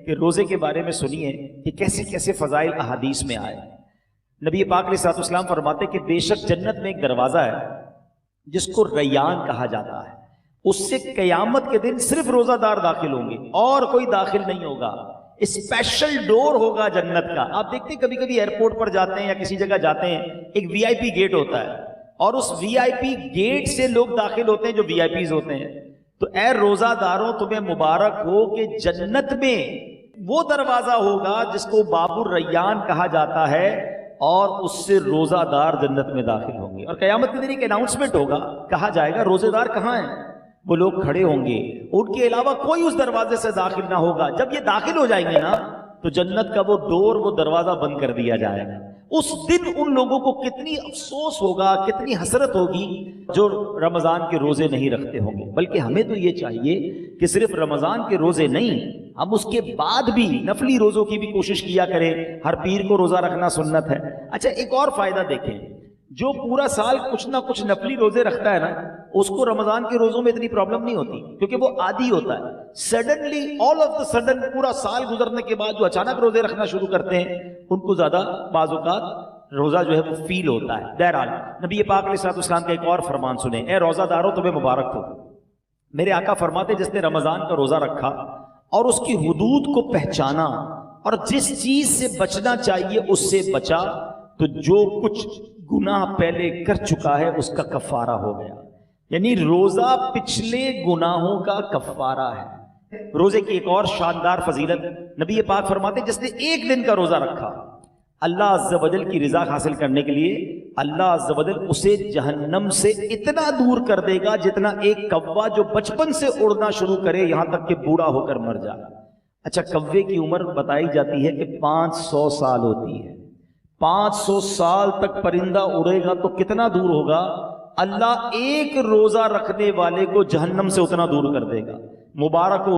کہ روزے کے بارے میں سنیے کہ کیسے کیسے فضائل احادیث میں آئے۔ نبی پاک علیہ الصلوۃ والسلام فرماتے کہ بے شک جنت میں ایک دروازہ ہے جس کو ریان کہا جاتا ہے، اس سے قیامت کے دن صرف روزہ دار داخل ہوں گے اور کوئی داخل نہیں ہوگا۔ اسپیشل ڈور ہوگا جنت کا۔ آپ دیکھتے ہیں کبھی کبھی ایئرپورٹ پر جاتے ہیں یا کسی جگہ جاتے ہیں، ایک وی آئی پی گیٹ ہوتا ہے اور اس وی آئی پی گیٹ سے لوگ داخل ہوتے ہیں جو وی آئی پیز ہوتے ہیں۔ تو اے روزہ داروں تمہیں مبارک ہو کہ جنت میں وہ دروازہ ہوگا جس کو باب الریان کہا جاتا ہے اور اس سے روزہ دار جنت میں داخل ہوں گے۔ اور قیامت کے دن ایک اناؤنسمنٹ ہوگا، کہا جائے گا روزے دار کہاں ہیں؟ وہ لوگ کھڑے ہوں گے، ان کے علاوہ کوئی اس دروازے سے داخل نہ ہوگا۔ جب یہ داخل ہو جائیں گے نا تو جنت کا وہ ڈور، وہ دروازہ بند کر دیا جائے گا۔ اس دن ان لوگوں کو کتنی افسوس ہوگا، کتنی حسرت ہوگی جو رمضان کے روزے نہیں رکھتے ہوں گے۔ بلکہ ہمیں تو یہ چاہیے کہ صرف رمضان کے روزے نہیں، ہم اس کے بعد بھی نفلی روزوں کی بھی کوشش کیا کریں۔ ہر پیر کو روزہ رکھنا سنت ہے۔ اچھا ایک اور فائدہ دیکھیں، جو پورا سال کچھ نہ کچھ نفلی روزے رکھتا ہے نا، اس کو رمضان کے روزوں میں اتنی پرابلم نہیں ہوتی کیونکہ وہ عادی ہوتا ہے۔ Suddenly all of the sudden پورا سال گزرنے کے بعد جو اچانک روزے رکھنا شروع کرتے ہیں ان کو زیادہ بعض اوقات روزہ جو ہے وہ فیل ہوتا ہے۔ بہرحال نبی پاک علیہ الصلوۃ والسلام کا ایک اور فرمان سنیں، اے روزہ داروں تمہیں مبارک ہو۔ میرے آقا فرماتے جس نے رمضان کا روزہ رکھا اور اس کی حدود کو پہچانا اور جس چیز سے بچنا چاہیے اس سے بچا، تو جو کچھ گناہ پہلے کر چکا ہے اس کا کفارہ ہو گیا۔ یعنی روزہ پچھلے گناہوں کا کفارہ ہے۔ روزے کی ایک اور شاندار فضیلت، نبی پاک فرماتے جس نے ایک دن کا روزہ رکھا، اللہ عز و جل کی رضا حاصل کرنے کے لیے اللہ عز و جل اسے جہنم سے اتنا دور کر دے گا جتنا ایک کوا جو بچپن سے اڑنا شروع کرے یہاں تک کہ بوڑھا ہو کر مر جائے۔ اچھا کوے کی عمر بتائی جاتی ہے کہ 500 سال ہوتی ہے۔ 500 سال تک پرندہ اڑے گا تو کتنا دور ہوگا؟ اللہ ایک روزہ رکھنے والے کو جہنم سے اتنا دور کر دے گا۔ مبارک ہو